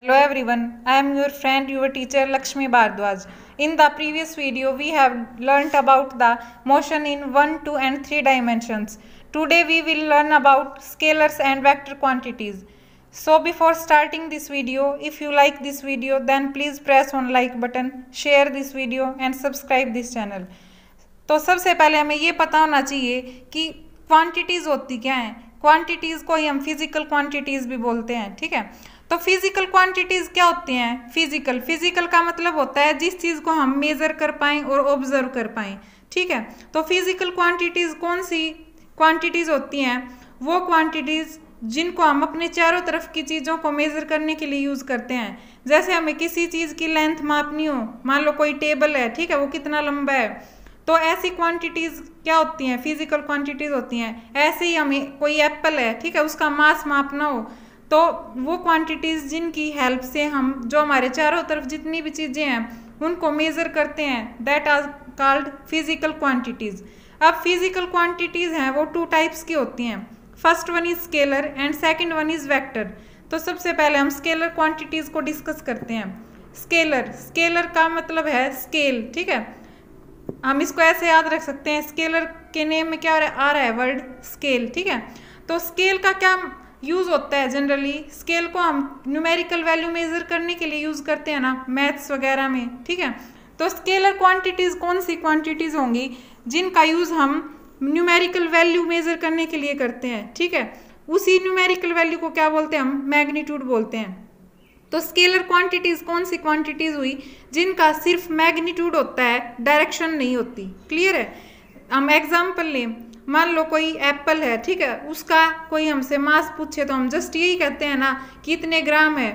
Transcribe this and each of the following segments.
Hello everyone, I am your friend, your teacher Lakshmi Bhardwaj. In the previous video, we have learnt about the motion in 1, 2 and 3 dimensions. Today we will learn about scalars and vector quantities. So before starting this video, if you like this video, then please press on like button, share this video and subscribe this channel. तो सबसे पहले हमें ये पता होना चाहिए कि quantities होती क्या हैं। क्वांटिटीज़ को ही हम फिजिकल क्वांटिटीज़ भी बोलते हैं, ठीक है। तो फिजिकल क्वांटिटीज़ क्या होती हैं? फिजिकल का मतलब होता है जिस चीज़ को हम मेज़र कर पाएँ और ऑब्जर्व कर पाएँ, ठीक है। तो फिजिकल क्वांटिटीज़ कौन सी क्वांटिटीज़ होती हैं? वो क्वांटिटीज़ जिनको हम अपने चारों तरफ की चीज़ों को मेज़र करने के लिए यूज़ करते हैं। जैसे हमें किसी चीज़ की लेंथ मापनी हो, मान लो कोई टेबल है, ठीक है, वो कितना लंबा है, तो ऐसी क्वांटिटीज़ क्या होती हैं? फिजिकल क्वांटिटीज़ होती हैं। ऐसे ही हमें कोई एप्पल है, ठीक है, उसका मास मापना हो, तो वो क्वांटिटीज़ जिनकी हेल्प से हम जो हमारे चारों तरफ जितनी भी चीज़ें हैं उनको मेज़र करते हैं, that are called physical quantities. अब फिजिकल क्वांटिटीज़ हैं वो 2 टाइप्स की होती हैं। First one is scalar and second one is vector. तो सबसे पहले हम स्केलर क्वांटिटीज़ को डिस्कस करते हैं। स्केलर का मतलब है स्केल, ठीक है। हम इसको ऐसे याद रख सकते हैं, स्केलर के नेम में क्या आ रहा है? वर्ड स्केल, ठीक है। तो स्केल का क्या यूज़ होता है? जनरली स्केल को हम न्यूमेरिकल वैल्यू मेज़र करने के लिए यूज़ करते हैं ना, मैथ्स वगैरह में, ठीक है। तो स्केलर क्वांटिटीज़ कौन सी क्वांटिटीज़ होंगी जिनका यूज़ हम न्यूमेरिकल वैल्यू मेज़र करने के लिए करते हैं, ठीक है। उसी न्यूमेरिकल वैल्यू को क्या बोलते हैं? हम मैग्नीट्यूड बोलते हैं। तो स्केलर क्वांटिटीज़ कौन सी क्वांटिटीज़ हुई जिनका सिर्फ मैग्नीट्यूड होता है, डायरेक्शन नहीं होती। क्लियर है? हम एग्जाम्पल लें, मान लो कोई एप्पल है, ठीक है, उसका कोई हमसे मास पूछे तो हम जस्ट यही कहते हैं ना कि इतने ग्राम है।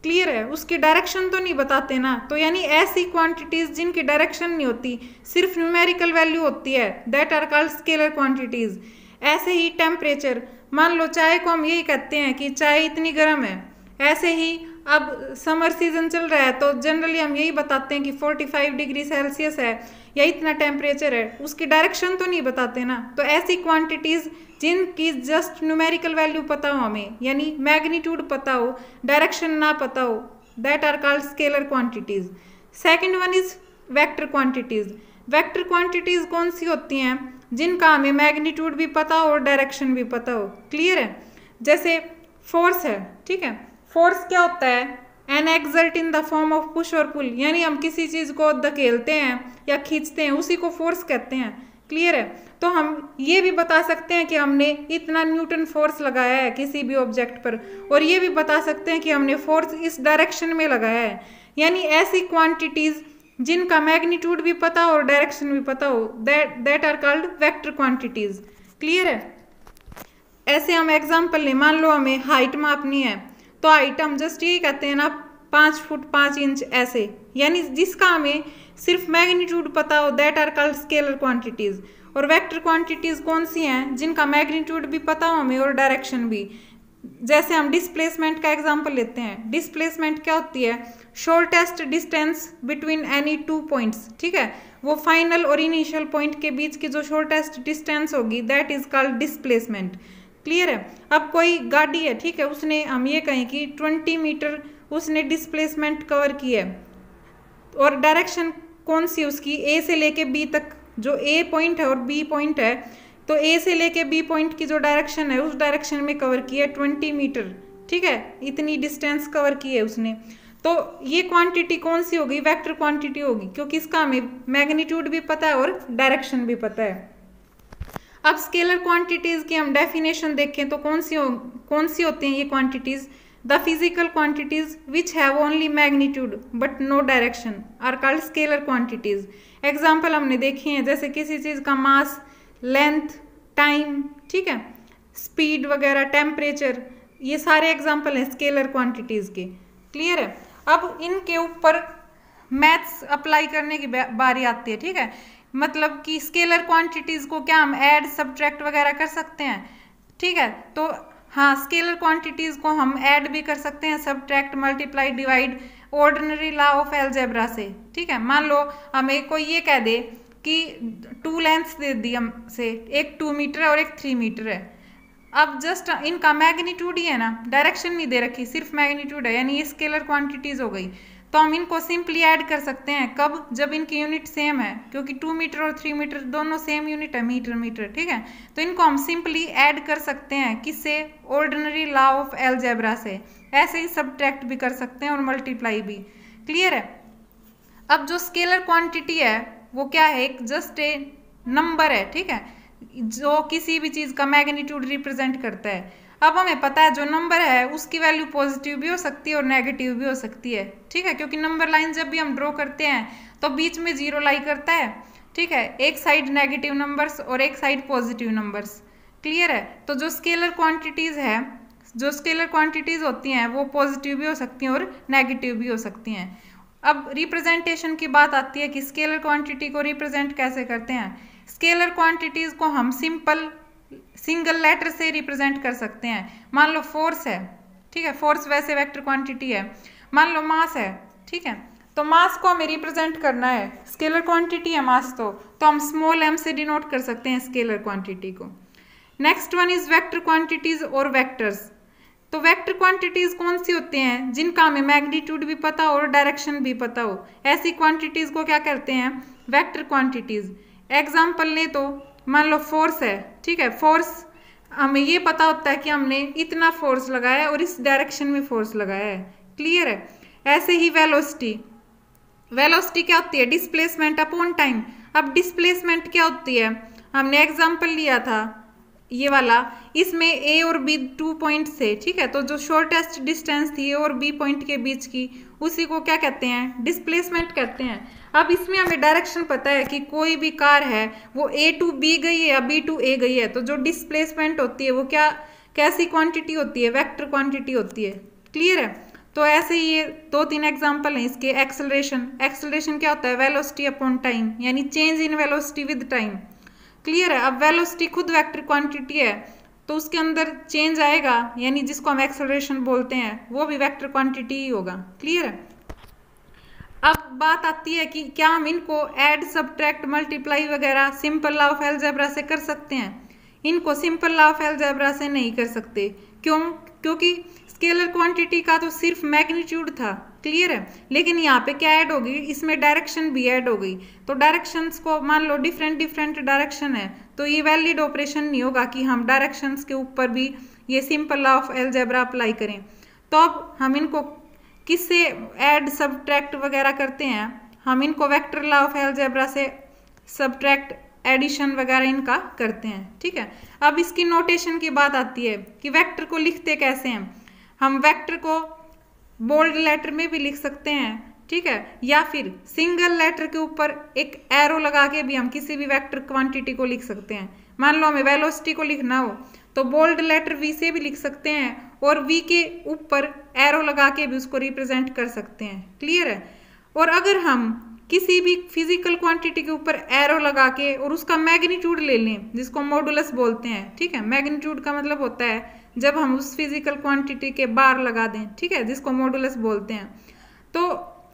क्लियर है? उसकी डायरेक्शन तो नहीं बताते ना। तो यानी ऐसी क्वांटिटीज़ जिनकी डायरेक्शन नहीं होती, सिर्फ न्यूमेरिकल वैल्यू होती है, that are called scalar quantities. ऐसे ही टेम्परेचर, मान लो चाय को हम यही कहते हैं कि चाय इतनी गर्म है। ऐसे ही अब समर सीजन चल रहा है तो जनरली हम यही बताते हैं कि 45 डिग्री सेल्सियस है या इतना टेम्परेचर है, उसकी डायरेक्शन तो नहीं बताते ना। तो ऐसी क्वांटिटीज़ जिनकी जस्ट न्यूमेरिकल वैल्यू पता हो हमें, यानी मैग्नीट्यूड पता हो, डायरेक्शन ना पता हो, that are called scalar quantities. Second one is vector quantities. Vector quantities कौन सी होती हैं? जिनका हमें मैग्नीट्यूड भी पता हो और डायरेक्शन भी पता हो। क्लियर है? जैसे फोर्स है, ठीक है। फोर्स क्या होता है? An exert in the form of push और पुल, यानी हम किसी चीज़ को धकेलते हैं या खींचते हैं, उसी को फोर्स कहते हैं। क्लियर है? तो हम ये भी बता सकते हैं कि हमने इतना न्यूटन फोर्स लगाया है किसी भी ऑब्जेक्ट पर, और ये भी बता सकते हैं कि हमने फोर्स इस डायरेक्शन में लगाया है। यानी ऐसी क्वांटिटीज़ जिनका मैग्नीट्यूड भी पता हो और डायरेक्शन भी पता हो, that are called vector quantities. Clear है? ऐसे हम एग्जाम्पल लें, मान लो हमें हाइट मापनी है, तो हाइट हम जस्ट यही कहते हैं ना 5 फुट 5 इंच, ऐसे, यानी जिसका हमें सिर्फ मैग्नीट्यूड पता हो, that are called scalar quantities. और वेक्टर क्वांटिटीज़ कौन सी हैं? जिनका मैग्नीट्यूड भी पता हो हमें और डायरेक्शन भी। जैसे हम डिस्प्लेसमेंट का एग्जांपल लेते हैं। डिस्प्लेसमेंट क्या होती है? Shortest distance between any 2 points, ठीक है। वो फाइनल और इनिशियल पॉइंट के बीच की जो शॉर्टेस्ट डिस्टेंस होगी, that is called displacement. Clear है? अब कोई गाड़ी है, ठीक है, उसने हम ये कहें कि 20 मीटर उसने डिस्प्लेसमेंट कवर की है, और डायरेक्शन कौन सी उसकी? ए से लेके बी तक, जो ए पॉइंट है और बी पॉइंट है, तो ए से लेके बी पॉइंट की जो डायरेक्शन है उस डायरेक्शन में कवर की है 20 मीटर, ठीक है, इतनी डिस्टेंस कवर की है उसने। तो ये क्वांटिटी कौन सी होगी? वेक्टर क्वांटिटी होगी, क्योंकि इसका हमें मैग्नीट्यूड भी पता है और डायरेक्शन भी पता है। अब स्केलर क्वांटिटीज़ की हम डेफिनेशन देखें तो कौन सी होती हैं ये quantities? The physical quantities which have only magnitude but no direction are called scalar quantities. Example हमने देखे हैं, जैसे किसी चीज़ का मास, लेंथ, टाइम, ठीक है, स्पीड वगैरह, टेम्परेचर, ये सारे एग्जाम्पल हैं स्केलर क्वांटिटीज़ के। क्लियर है? अब इनके ऊपर मैथ्स अप्लाई करने की बारी आती है, ठीक है। मतलब कि स्केलर क्वांटिटीज़ को क्या हम ऐड सब्ट्रैक्ट वगैरह कर सकते हैं, ठीक है। तो हाँ, स्केलर क्वांटिटीज़ को हम ऐड भी कर सकते हैं, subtract, multiply, divide, ordinary law of algebra से, ठीक है। मान लो हमें कोई ये कह दे कि 2 लेंथ्स दे दी हमसे, एक 2 मीटर है और एक 3 मीटर है, अब जस्ट इनका मैग्नीट्यूड ही है ना, डायरेक्शन नहीं दे रखी, सिर्फ मैग्नीट्यूड है, यानी ये स्केलर क्वांटिटीज हो गई। तो हम इनको सिंपली ऐड कर सकते हैं, कब? जब इनकी यूनिट सेम है, क्योंकि 2 मीटर और 3 मीटर दोनों सेम यूनिट है, मीटर मीटर, ठीक है। तो इनको हम सिंपली ऐड कर सकते हैं, किससे? ऑर्डिनरी लॉ ऑफ अलजेब्रा से। ऐसे ही सब्ट्रैक्ट भी कर सकते हैं और मल्टीप्लाई भी। क्लियर है? अब जो स्केलर क्वांटिटी है वो क्या है? एक जस्ट ए नंबर है, ठीक है, जो किसी भी चीज़ का मैग्नीट्यूड रिप्रेजेंट करता है। अब हमें पता है जो नंबर है उसकी वैल्यू पॉजिटिव भी हो सकती है और नेगेटिव भी हो सकती है, ठीक है, क्योंकि नंबर लाइन जब भी हम ड्रॉ करते हैं तो बीच में जीरो लाई करता है, ठीक है, एक साइड नेगेटिव नंबर्स और एक साइड पॉजिटिव नंबर्स। क्लियर है? तो जो स्केलर क्वांटिटीज़ होती हैं वो पॉजिटिव भी हो सकती हैं और नेगेटिव भी हो सकती हैं। अब रिप्रेजेंटेशन की बात आती है कि स्केलर क्वांटिटी को रिप्रेजेंट कैसे करते हैं। स्केलर क्वांटिटीज़ को हम सिंगल लेटर से रिप्रेजेंट कर सकते हैं। मान लो फोर्स है, ठीक है, फोर्स वैसे वेक्टर क्वांटिटी है। मान लो मास है, ठीक है, तो मास को हमें रिप्रेजेंट करना है, स्केलर क्वांटिटी है मास, तो हम स्मॉल m से डिनोट कर सकते हैं स्केलर क्वांटिटी को। Next one is vector quantities और वेक्टर्स। तो वेक्टर क्वांटिटीज कौन सी होती हैं? जिनका हमें मैग्नीट्यूड भी पता हो और डायरेक्शन भी पता हो, ऐसी क्वांटिटीज को क्या करते हैं? Vector quantities. एग्जाम्पल ले तो मान लो फोर्स है, ठीक है, फोर्स हमें ये पता होता है कि हमने इतना फोर्स लगाया है और इस डायरेक्शन में फोर्स लगाया है। क्लियर है? ऐसे ही वेलोसिटी क्या होती है? Displacement upon time. अब डिस्प्लेसमेंट क्या होती है? हमने एग्जाम्पल लिया था ये वाला, इसमें ए और बी 2 पॉइंट से, ठीक है, तो जो शॉर्टेस्ट डिस्टेंस थी ए और बी पॉइंट के बीच की, उसी को क्या कहते हैं? डिस्प्लेसमेंट कहते हैं। अब इसमें हमें डायरेक्शन पता है कि कोई भी कार है वो ए टू बी गई है या बी टू ए गई है, तो जो डिस्प्लेसमेंट होती है वो कैसी क्वांटिटी होती है? वेक्टर क्वांटिटी होती है। क्लियर है? तो ऐसे ही ये 2-3 एग्जाम्पल हैं इसके। एक्सेलरेशन क्या होता है? वेलोसिटी अपॉन टाइम, यानी change in velocity with time. Clear है? अब वेलोसिटी खुद वेक्टर क्वांटिटी है, तो उसके अंदर चेंज आएगा, यानी जिसको हम एक्सेलरेशन बोलते हैं, वो भी वेक्टर क्वांटिटी ही होगा। क्लियर है? अब बात आती है कि क्या हम इनको ऐड, सब्ट्रैक्ट, मल्टीप्लाई वगैरह सिंपल लॉ ऑफ अलजेब्रा से कर सकते हैं? इनको सिंपल लॉ ऑफ अलजेब्रा से नहीं कर सकते। क्यों? क्योंकि स्केलर क्वांटिटी का तो सिर्फ मैग्नीट्यूड था। क्लियर है? लेकिन यहाँ पे क्या ऐड होगी? इसमें डायरेक्शन भी ऐड हो गई। तो डायरेक्शंस को मान लो डिफरेंट डायरेक्शन है, तो ये वैलिड ऑपरेशन नहीं होगा कि हम डायरेक्शंस के ऊपर भी ये simple law of algebra apply करें। तो अब हम इनको किससे ऐड, सब्ट्रैक्ट वगैरह करते हैं? हम इनको वेक्टर लॉ ऑफ अलजेब्रा से सब्ट्रैक्ट, एडिशन वगैरह इनका करते हैं। ठीक है, अब इसकी नोटेशन की बात आती है कि वेक्टर को लिखते कैसे हैं। हम वेक्टर को बोल्ड लेटर में भी लिख सकते हैं, ठीक है, या फिर सिंगल लेटर के ऊपर एक एरो लगा के भी हम किसी भी वेक्टर क्वांटिटी को लिख सकते हैं। मान लो हमें वेलोसिटी को लिखना हो तो बोल्ड लेटर वी से भी लिख सकते हैं और वी के ऊपर एरो लगा के भी उसको रिप्रेजेंट कर सकते हैं। क्लियर है? और अगर हम किसी भी फिजिकल क्वांटिटी के ऊपर एरो लगा के और उसका मैग्नीट्यूड ले लें, जिसको मॉडुलस बोलते हैं, ठीक है, मैग्नीट्यूड का मतलब होता है जब हम उस फिजिकल क्वांटिटी के बार लगा दें, ठीक है, जिसको मॉडुलस बोलते हैं। तो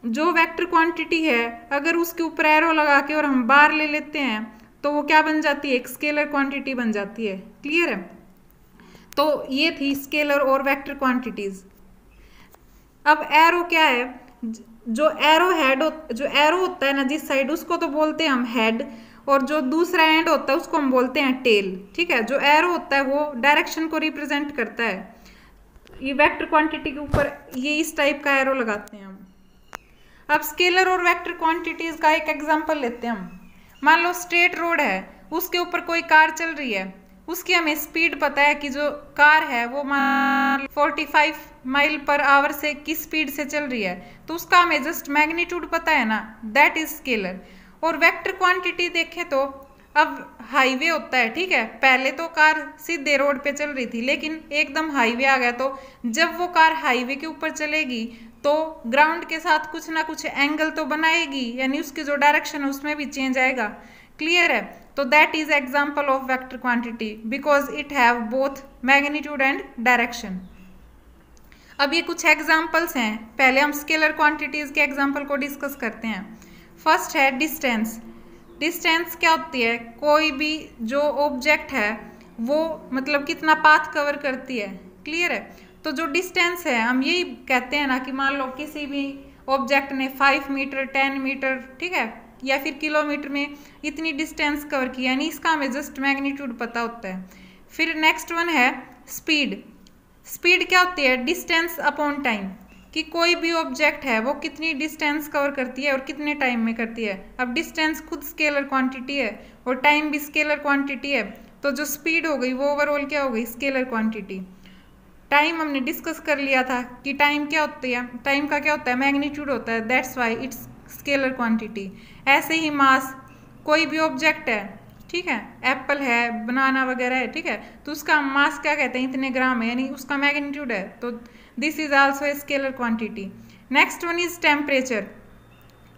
जो वेक्टर क्वांटिटी है अगर उसके ऊपर एरो लगा के और हम बार ले लेते हैं तो वो क्या बन जाती है? एक स्केलर क्वांटिटी बन जाती है। क्लियर है? तो ये थी स्केलर और वेक्टर क्वांटिटीज। अब एरो क्या है? जो एरो होता है ना जिस साइड, उसको तो बोलते हैं हम हेड, और जो दूसरा एंड होता है उसको हम बोलते हैं टेल। ठीक है, जो एरो होता है वो डायरेक्शन को रिप्रेजेंट करता है। ये वेक्टर क्वांटिटी के ऊपर ये इस टाइप का एरो लगाते हैं हम। अब स्केलर और वेक्टर क्वांटिटीज का एक एग्जांपल लेते हैं हम। मान लो स्ट्रेट रोड है, उसके ऊपर कोई कार चल रही है, उसकी हमें स्पीड पता है कि जो कार है वो 45 माइल पर आवर से किस स्पीड से चल रही है, तो उसका हमें जस्ट मैग्नीट्यूड पता है ना, दैट इज स्केलर। और वेक्टर क्वांटिटी देखें तो अब हाईवे होता है, ठीक है, पहले तो कार सीधे रोड पे चल रही थी लेकिन एकदम हाईवे आ गया, तो जब वो कार हाईवे के ऊपर चलेगी तो ग्राउंड के साथ कुछ ना कुछ एंगल तो बनाएगी, यानी उसकी जो डायरेक्शन है उसमें भी चेंज आएगा। क्लियर है? तो that is example of vector quantity because it have both magnitude and direction. अब ये कुछ एग्जाम्पल्स हैं, पहले हम स्केलर क्वांटिटीज के एग्जाम्पल को डिस्कस करते हैं। फर्स्ट है डिस्टेंस। डिस्टेंस क्या होती है? कोई भी जो ऑब्जेक्ट है वो मतलब कितना पाथ कवर करती है। क्लियर है। तो जो डिस्टेंस है हम यही कहते हैं ना कि मान लो किसी भी ऑब्जेक्ट ने 5 मीटर 10 मीटर, ठीक है, या फिर किलोमीटर में इतनी डिस्टेंस कवर की, यानी इसका हमें जस्ट मैग्नीट्यूड पता होता है। फिर नेक्स्ट वन है स्पीड। स्पीड क्या होती है? डिस्टेंस अपॉन टाइम, कि कोई भी ऑब्जेक्ट है वो कितनी डिस्टेंस कवर करती है और कितने टाइम में करती है। अब डिस्टेंस खुद स्केलर क्वांटिटी है और टाइम भी स्केलर क्वांटिटी है, तो जो स्पीड हो गई वो ओवरऑल क्या हो गई? Scalar quantity. टाइम हमने डिस्कस कर लिया था कि टाइम क्या होती है, टाइम का क्या होता है? मैग्नीट्यूड होता है, that's why it's scalar quantity. ऐसे ही मास, कोई भी ऑब्जेक्ट है, ठीक है, एप्पल है, बनाना वगैरह है, ठीक है, तो उसका मास क्या कहते हैं? इतने ग्राम है, यानी उसका मैग्नीट्यूड है, तो this is also a scalar quantity. Next one is temperature.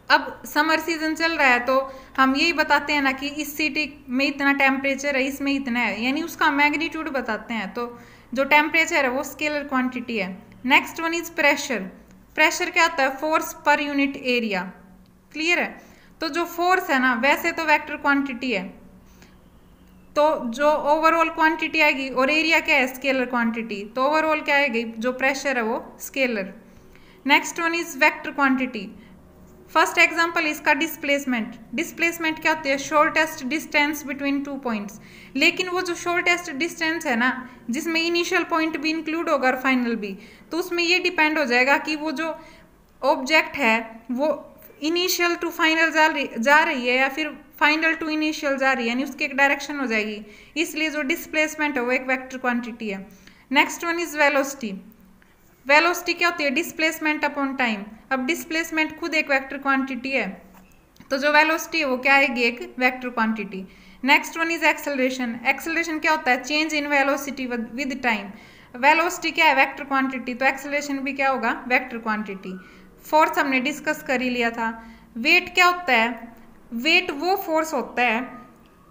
अब समर सीजन चल रहा है तो हम यही बताते हैं ना कि इस सिटी में इतना टेम्परेचर है, इसमें इतना है, यानी उसका मैग्नीट्यूड बताते हैं। तो जो टेम्परेचर है वो स्केलर क्वांटिटी है। Next one is pressure. Pressure क्या होता है? Force per unit area. Clear है। तो जो फोर्स है ना, वैसे तो वेक्टर क्वांटिटी है, तो जो ओवरऑल क्वांटिटी आएगी, और एरिया क्या है? स्केलर क्वांटिटी, तो ओवरऑल क्या आएगी? जो प्रेशर है वो scalar. Next one is vector quantity. First example इसका डिस्प्लेसमेंट। डिस्प्लेसमेंट क्या होती है? Shortest distance between two points. लेकिन वो जो शॉर्टेस्ट डिस्टेंस है ना, जिसमें इनिशियल पॉइंट भी इंक्लूड होगा और फाइनल भी, तो उसमें ये डिपेंड हो जाएगा कि वो जो ऑब्जेक्ट है वो इनिशियल टू फाइनल जा रही है या फिर फाइनल टू इनिशियल जा रही है, यानी उसकी एक डायरेक्शन हो जाएगी। इसलिए जो डिस्प्लेसमेंट है वो एक वेक्टर क्वांटिटी है। Next one is velocity. Velocity क्या होती है? Displacement upon time. अब डिस्प्लेसमेंट खुद एक वेक्टर क्वांटिटी है, तो जो वेलोसिटी है वो क्या आएगी? एक vector quantity. Next one is acceleration. Acceleration क्या होता है? Change in velocity with time. Velocity क्या है? वेक्टर क्वांटिटी, तो एक्सेलरेशन भी क्या होगा? Vector quantity. फोर्स हमने डिस्कस कर ही लिया था। वेट क्या होता है? वेट वो फोर्स होता है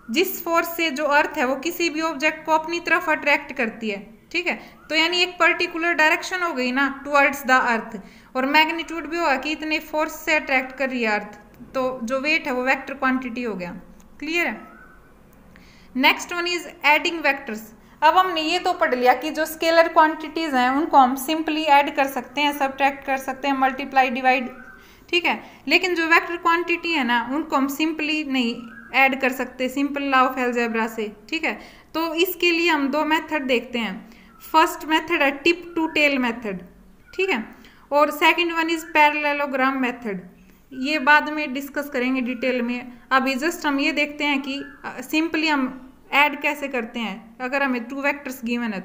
जिस फोर्स से जो अर्थ है वो किसी भी ऑब्जेक्ट को अपनी तरफ अट्रैक्ट करती है, ठीक है, तो यानी एक पर्टिकुलर डायरेक्शन हो गई ना टुवर्ड्स द अर्थ, और मैग्नीट्यूड भी होगा कि इतने फोर्स से अट्रैक्ट कर रही है अर्थ, तो जो वेट है वो वेक्टर क्वांटिटी हो गया। क्लियर है। Next one is adding vectors. अब हमने ये तो पढ़ लिया कि जो स्केलर क्वांटिटीज हैं उनको हम सिंपली ऐड कर सकते हैं, सब्ट्रैक्ट कर सकते हैं, मल्टीप्लाई, डिवाइड, ठीक है, लेकिन जो वेक्टर क्वांटिटी है ना उनको हम सिंपली नहीं ऐड कर सकते सिंपल लॉ ऑफ अलजेब्रा से, ठीक है। तो इसके लिए हम दो मेथड देखते हैं। फर्स्ट मेथड है टिप टू टेल मेथड, ठीक है, और second one is parallelogram method. ये बाद में डिस्कस करेंगे डिटेल में। अभी जस्ट हम ये देखते हैं कि सिंपली हम ऐड कैसे करते हैं अगर हमें टू वेक्टर्स गिवन है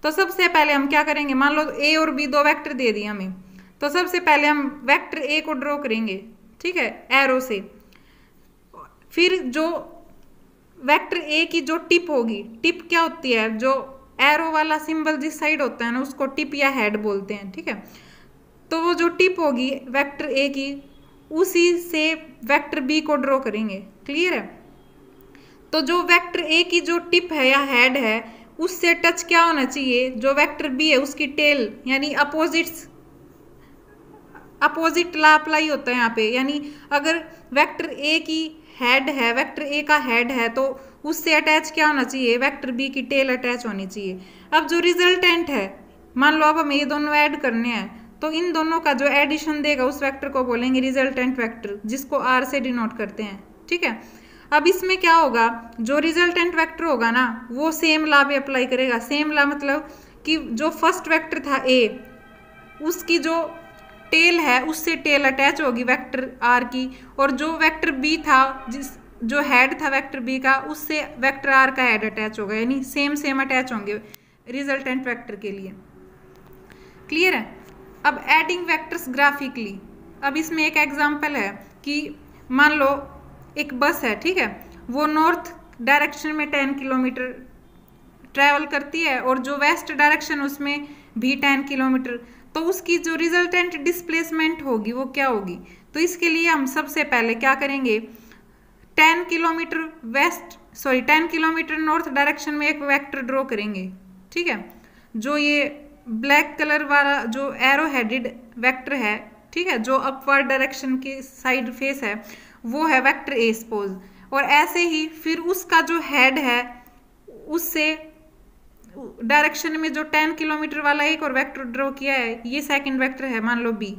तो सबसे पहले हम क्या करेंगे, मान लो ए और बी दो वेक्टर दे दिए हमें, तो सबसे पहले हम वेक्टर ए को ड्रॉ करेंगे, ठीक है, एरो से। फिर जो वेक्टर ए की जो टिप होगी, टिप क्या होती है, जो एरो वाला सिंबल जिस साइड होता है ना उसको टिप या हेड बोलते हैं, ठीक है। तो वो जो टिप होगी वेक्टर ए की, उसी से वेक्टर बी को ड्रॉ करेंगे। क्लियर है। तो जो वेक्टर ए की जो टिप है या हेड है उससे टच क्या होना चाहिए, जो वेक्टर बी है उसकी टेल, यानी अपोजिट ला अप्लाई होता है यहाँ पे, यानी अगर वेक्टर ए की हेड है, वेक्टर ए का हेड है, तो उससे अटैच क्या होना चाहिए, वेक्टर बी की टेल अटैच होनी चाहिए। अब जो रिजल्टेंट है, मान लो अब हमें ये दोनों ऐड करने हैं, तो इन दोनों का जो एडिशन देगा उस वेक्टर को बोलेंगे रिजल्टेंट वेक्टर, जिसको आर से डिनोट करते हैं, ठीक है। अब इसमें क्या होगा, जो रिजल्टेंट वेक्टर होगा ना वो सेम लॉ पे अप्लाई करेगा। सेम लॉ मतलब कि जो फर्स्ट वेक्टर था ए, उसकी जो टेल है उससे टेल अटैच होगी वेक्टर आर की, और जो वेक्टर बी था जो हेड था वेक्टर बी का, उससे वेक्टर आर का हेड अटैच होगा, यानी सेम अटैच होंगे रिजल्टेंट वेक्टर के लिए। क्लियर है। अब एडिंग वेक्टर्स ग्राफिकली। अब इसमें एक एग्जांपल है कि मान लो एक बस है, ठीक है, वो नॉर्थ डायरेक्शन में 10 किलोमीटर ट्रैवल करती है और जो वेस्ट डायरेक्शन उसमें भी 10 किलोमीटर, तो उसकी जो रिजल्टेंट डिस्प्लेसमेंट होगी वो क्या होगी। तो इसके लिए हम सबसे पहले क्या करेंगे, 10 किलोमीटर नॉर्थ डायरेक्शन में एक वेक्टर ड्रॉ करेंगे, ठीक है। जो ये ब्लैक कलर वाला जो एरो हेडेड वेक्टर है, ठीक है, जो अपवर्ड डायरेक्शन की साइड फेस है वो है वेक्टर ए सपोज, और ऐसे ही फिर उसका जो हेड है उससे डायरेक्शन में जो 10 किलोमीटर वाला एक और वेक्टर ड्रॉ किया है, ये सेकंड वेक्टर है मान लो बी।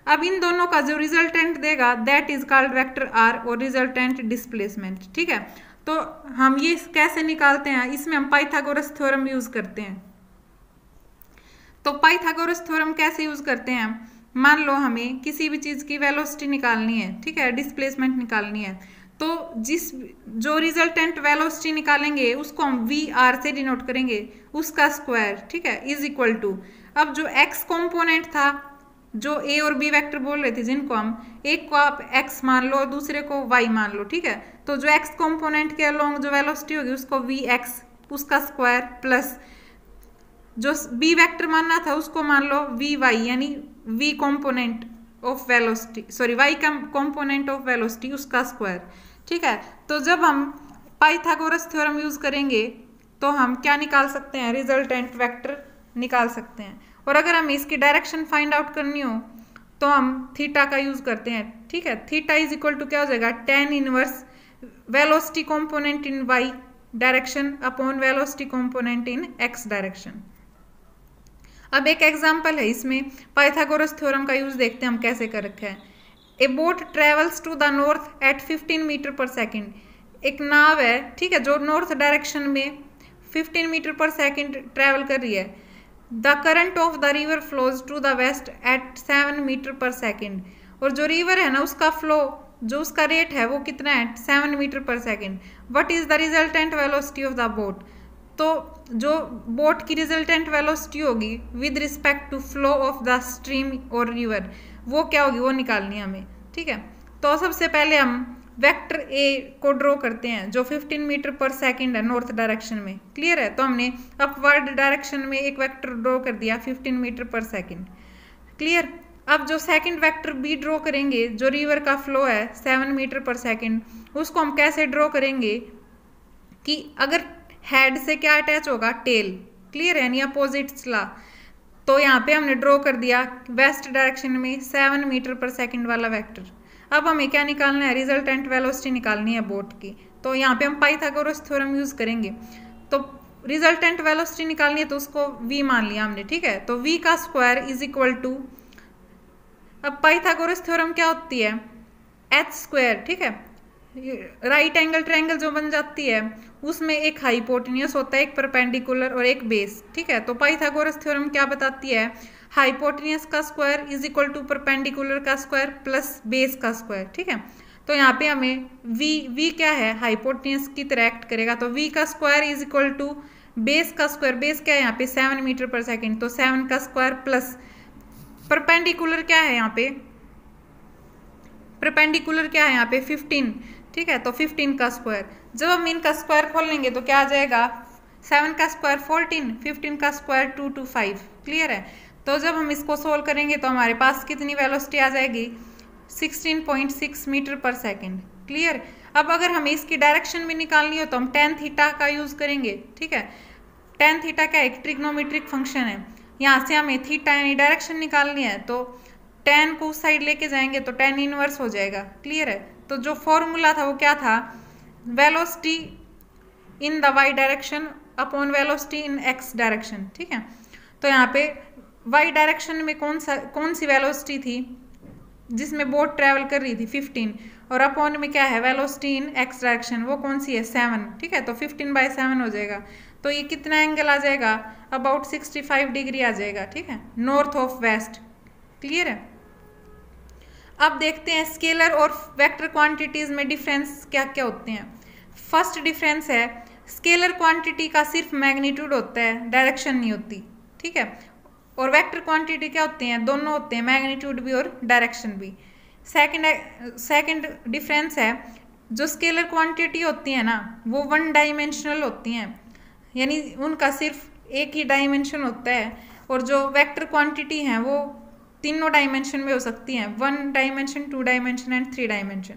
अब इन दोनों का जो रिजल्टेंट देगा that is called vector R और रिजल्टेंट डिस्प्लेसमेंट। ठीक है, तो हम ये कैसे निकालते हैं, इसमें हम पाइथागोरस थ्योरम यूज करते हैं। तो पाइथागोरस थ्योरम कैसे यूज करते हैं, मान लो हमें किसी भी चीज की वेलोसिटी निकालनी है, ठीक है, डिस्प्लेसमेंट निकालनी है, तो जो रिजल्टेंट वेलोसिटी निकालेंगे उसको हम वी आर से डिनोट करेंगे, उसका स्क्वायर, ठीक है, इज इक्वल टू, अब जो एक्स कॉम्पोनेंट था, जो ए और बी वेक्टर बोल रहे थे, जिनको हम एक को आप एक्स मान लो दूसरे को वाई मान लो, ठीक है, तो जो एक्स कॉम्पोनेंट के अलोंग जो वेलोसिटी होगी उसको वी एक्स उसका स्क्वायर प्लस जो बी वेक्टर मानना था उसको मान लो वी वाई यानी V component of velocity, sorry Y component of velocity उसका स्क्वायर। ठीक है, तो जब हम पाइथागोरस थ्योरम यूज करेंगे तो हम क्या निकाल सकते हैं, रिजल्टेंट वेक्टर निकाल सकते हैं। और अगर हमें इसकी डायरेक्शन फाइंड आउट करनी हो तो हम थीटा का यूज करते हैं। ठीक है, थीटा इज इक्वल टू क्या हो जाएगा, tan inverse velocity component in Y direction upon velocity component in X direction. अब एक एग्जाम्पल है, इसमें पाइथागोरस थ्योरम का यूज देखते हैं हम कैसे कर रखा है। A boat travels to the north at 15 metre per second, एक नाव है, ठीक है, जो नॉर्थ डायरेक्शन में 15 मीटर पर सेकेंड ट्रेवल कर रही है। The current of the river flows to the west at 7 metre per second, और जो रिवर है ना उसका फ्लो जो उसका रेट है वो कितना है, 7 metre per second. What is the resultant velocity of the boat, तो जो बोट की रिजल्टेंट वेलोसिटी होगी with respect to flow of the stream और रिवर, वो क्या होगी, वो निकालनी है हमें। ठीक है, तो सबसे पहले हम वेक्टर ए को ड्रॉ करते हैं जो 15 मीटर पर सेकेंड है नॉर्थ डायरेक्शन में। क्लियर है, तो हमने अपवर्ड डायरेक्शन में एक वेक्टर ड्रॉ कर दिया 15 मीटर पर सेकेंड। क्लियर, अब जो सेकंड वेक्टर बी ड्रॉ करेंगे, जो रिवर का फ्लो है 7 मीटर पर सेकेंड, उसको हम कैसे ड्रॉ करेंगे कि अगर हेड से क्या अटैच होगा, टेल। क्लियर है, यानी अपोजिट्स ला। तो यहाँ पे हमने ड्रॉ कर दिया वेस्ट डायरेक्शन में 7 मीटर पर सेकेंड वाला वेक्टर। अब हमें क्या निकालना है, रिजल्टेंट वेलोसिटी निकालनी है बोट की। तो यहाँ पे हम पाइथागोरस थ्योरम यूज करेंगे। तो रिजल्टेंट वेलोसिटी निकालनी है तो उसको v मान लिया हमने। ठीक है, तो v का स्क्वायर इज इक्वल टू, अब पाइथागोरस थ्योरम क्या होती है, h स्क्वायर। ठीक है, राइट एंगल ट्रायंगल जो बन जाती है उसमें एक हाइपोटेन्यूस होता है, एक परपेंडिकुलर और एक बेस। ठीक है, तो पाइथागोरस थ्योरम क्या बताती है, हाइपोटेन्यूस का square is equal to perpendicular का स्क्वायर प्लस बेस का स्क्वायर। ठीक है, तो यहाँ पे हमें v क्या है, हाइपोटेन्यूस की तरह एक्ट करेगा, तो v का square is equal to base का स्क्वायर, बेस क्या है यहाँ पे 7 मीटर पर सेकेंड, तो 7 का स्क्वायर प्लस परपेंडिकुलर क्या है यहाँ पे, परपेंडिकुलर क्या है यहाँ पे 15। ठीक है, तो 15 का स्क्वायर, जब हम इनका स्क्वायर खोल लेंगे तो क्या आ जाएगा, 7 का स्क्वायर 14, 15 का स्क्वायर 225। क्लियर है, तो जब हम इसको सोल्व करेंगे तो हमारे पास कितनी वेलोसिटी आ जाएगी, 16.6 मीटर पर सेकेंड। क्लियर, अब अगर हमें इसकी डायरेक्शन भी निकालनी हो तो हम tan थीटा का यूज करेंगे। ठीक है, tan थीटा क्या एक ट्रिग्नोमेट्रिक फंक्शन है, यहाँ से हमें थीटा यानी डायरेक्शन निकालनी है, तो tan को उस साइड लेके जाएंगे तो tan इनवर्स हो जाएगा। क्लियर है, तो जो फॉर्मूला था वो क्या था, velocity in the Y direction upon velocity in X direction. ठीक है, तो यहाँ पे वाई डायरेक्शन में कौन सी वेलोसिटी थी जिसमें बोट ट्रेवल कर रही थी 15, और अपॉन में क्या है वेलोसिटी इन एक्स डायरेक्शन, वो कौन सी है 7। ठीक है, तो 15/7 हो जाएगा, तो ये कितना एंगल आ जाएगा, अबाउट 65 डिग्री आ जाएगा। ठीक है, नॉर्थ ऑफ वेस्ट। क्लियर है, अब देखते हैं स्केलर और वेक्टर क्वांटिटीज में डिफरेंस क्या क्या होते हैं। फर्स्ट डिफरेंस है, स्केलर क्वांटिटी का सिर्फ मैग्नीट्यूड होता है, डायरेक्शन नहीं होती। ठीक है, और वेक्टर क्वांटिटी क्या होती हैं, दोनों होते हैं, मैग्नीट्यूड भी और डायरेक्शन भी। सेकंड डिफरेंस है, जो स्केलर क्वांटिटी होती है ना वो 1 डायमेंशनल होती हैं, यानी उनका सिर्फ एक ही डायमेंशन होता है, और जो वेक्टर क्वांटिटी हैं वो तीनों डायमेंशन में हो सकती हैं, 1 dimension, 2 dimension and 3 dimension.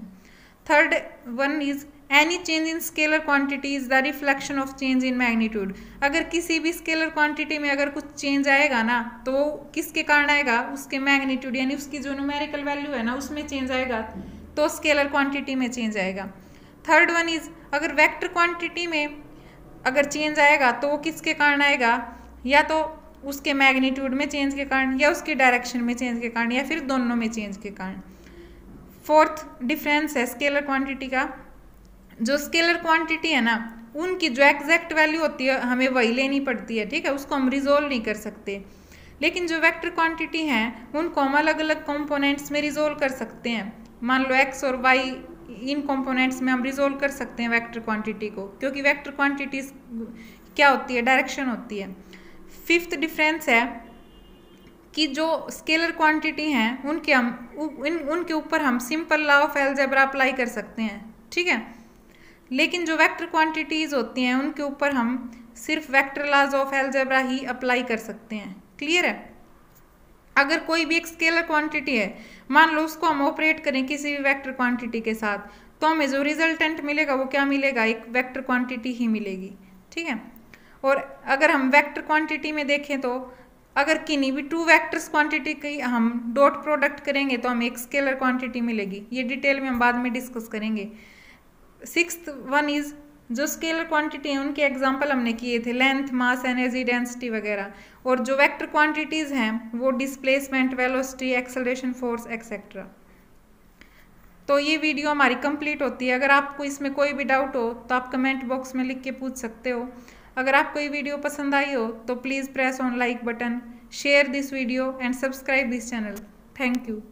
Third one is any change in scalar quantity is the reflection of change in magnitude. अगर किसी भी स्केलर क्वांटिटी में अगर कुछ चेंज आएगा ना तो वो किसके कारण आएगा, उसके मैग्नीट्यूड यानी उसकी जो न्यूमेरिकल वैल्यू है ना उसमें चेंज आएगा, तो स्केलर क्वांटिटी में चेंज आएगा। थर्ड वन इज, अगर वेक्टर क्वांटिटी में अगर चेंज आएगा तो वो किसके कारण आएगा, या तो उसके मैग्नीट्यूड में चेंज के कारण, या उसकी डायरेक्शन में चेंज के कारण, या फिर दोनों में चेंज के कारण। फोर्थ डिफरेंस है स्केलर क्वांटिटी का। जो स्केलर क्वांटिटी है ना, उनकी जो एग्जैक्ट वैल्यू होती है हमें वही लेनी पड़ती है, ठीक है, उसको हम रिजोल्व नहीं कर सकते। लेकिन जो वेक्टर क्वांटिटी हैं उनको हम अलग अलग कंपोनेंट्स में रिजोल्व कर सकते हैं। मान लो x और y इन कंपोनेंट्स में हम रिजोल्व कर सकते हैं वेक्टर क्वांटिटी को, क्योंकि वेक्टर क्वांटिटी क्या होती है, डायरेक्शन होती है। फिफ्थ डिफरेंस है कि जो स्केलर क्वांटिटी हैं उनके ऊपर हम simple law of algebra apply कर सकते हैं, ठीक है। लेकिन जो वेक्टर क्वांटिटीज़ होती हैं उनके ऊपर हम सिर्फ वेक्टर लॉज ऑफ अलजेब्रा ही अप्लाई कर सकते हैं। क्लियर है। अगर कोई भी एक स्केलर क्वांटिटी है, मान लो उसको हम ऑपरेट करें किसी भी वेक्टर क्वांटिटी के साथ, तो हमें जो रिजल्टेंट मिलेगा वो क्या मिलेगा, एक वेक्टर क्वांटिटी ही मिलेगी, ठीक है। और अगर हम वेक्टर क्वांटिटी में देखें तो अगर किन्हीं भी टू वेक्टर्स क्वांटिटी की हम डॉट प्रोडक्ट करेंगे तो हमें एक स्केलर क्वांटिटी मिलेगी। ये डिटेल में हम बाद में डिस्कस करेंगे। सिक्स्थ वन इज जो स्केलर क्वांटिटी है उनके एग्जांपल हमने किए थे, लेंथ, मास, एनर्जी, डेंसिटी वगैरह। और जो वेक्टर क्वांटिटीज हैं वो displacement, velocity, acceleration, force etcetera. तो ये वीडियो हमारी कंप्लीट होती है। अगर आपको इसमें कोई भी डाउट हो तो आप कमेंट बॉक्स में लिख के पूछ सकते हो। अगर आपको ये वीडियो पसंद आई हो तो please press on like button, share this video and subscribe this channel. Thank you.